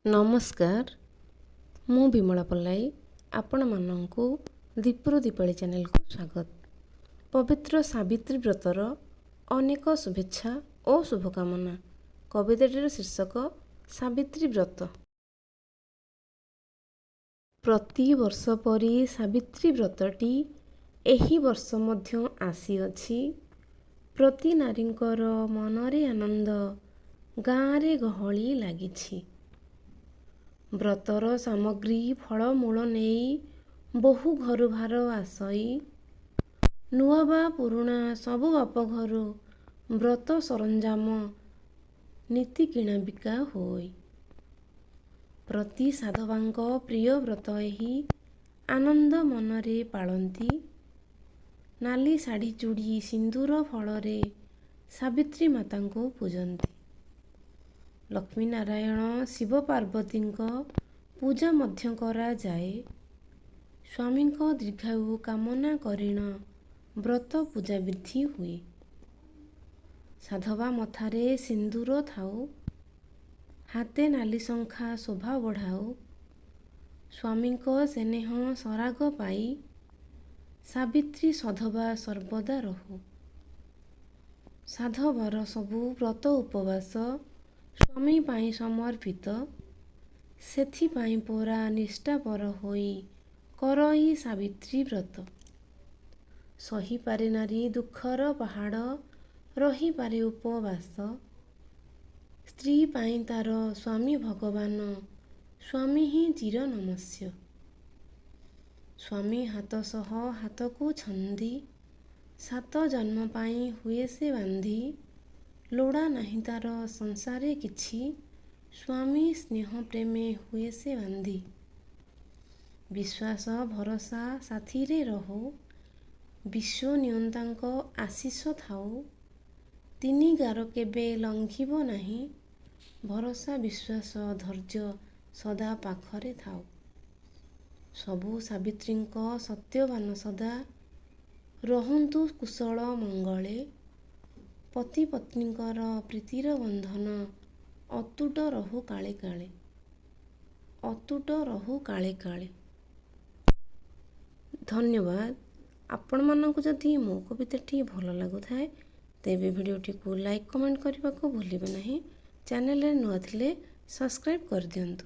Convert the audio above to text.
नमस्कार मु विमला पल्लाई आपण मानू दीपुर दीपावली चैनल को स्वागत। पवित्र सावित्री व्रतर अनेक शुभेच्छा और शुभकामना। कविताटीर शीर्षक सावित्री व्रत। प्रति वर्ष परी सावित्री व्रतटी एही वर्ष मध्य आसीअछि। प्रति नारींकर मनरे आनंद गाँरे गहली लागिछि। व्रतर सामग्री फलमूल नहीं बहु घर भार आसई नुआ बा पुरुणा सबु बाप घर व्रत सरंजाम नीति किणा बिका होई। प्रति साधवांक प्रिय व्रत एही आनंद मनरे पालंती। नाली शाढ़ी चूड़ी सिंदूर फलरे सावित्री माता को पूजंती। लक्ष्मी नारायण शिव पार्वती पूजा मध्य करा जाए। स्वामी दीर्घायु कामना करिण व्रत पूजा विधि हुए। साधवा मथारे सिंदूर थाऊ हाथे नाली शंखा शोभा बढ़ाऊ। स्वामी स्नेह सराग पाई सावित्री सधवा सर्वदा रहू। साधवार सबु व्रत उपवास स्वामी पाई समर्पित। सेथि पाई परा निष्ठापर होई करई सावित्री व्रत। सही पारे नारी दुखर पहाड़ रही पारे उपवास। स्त्री पाई तार स्वामी भगवान स्वामी ही चिर नमस्य। स्वामी हाथ सह हाथ को छंदी सात जन्म पाई हुए से बांधी। लोड़ा नहीं तार संसारे किछि स्वामी स्नेह प्रेमे हुए से बांधी। विश्वास भरोसा साथी रे रहो विश्व नियंतांक आशीष थाऊ। तिनी गार केबे लंघिब नाही भरोसा विश्वास धैर्य सदा पाखरे थाऊ। सबु सावित्रींक सत्यवान सदा रहंतु कुशल मंगले। पति पत्नीकर प्रीतिर बंधन अतुट रहु काले काले। अतुट रहु काले काले। धन्यवाद। आपण मानक जदि मो कविताटी भल लगुथाए तेबे भिडियोटी को लाइक कमेंट करने को भूलिबे नहीं। चैनल रे नुआ थिले सब्सक्राइब कर दियंतु।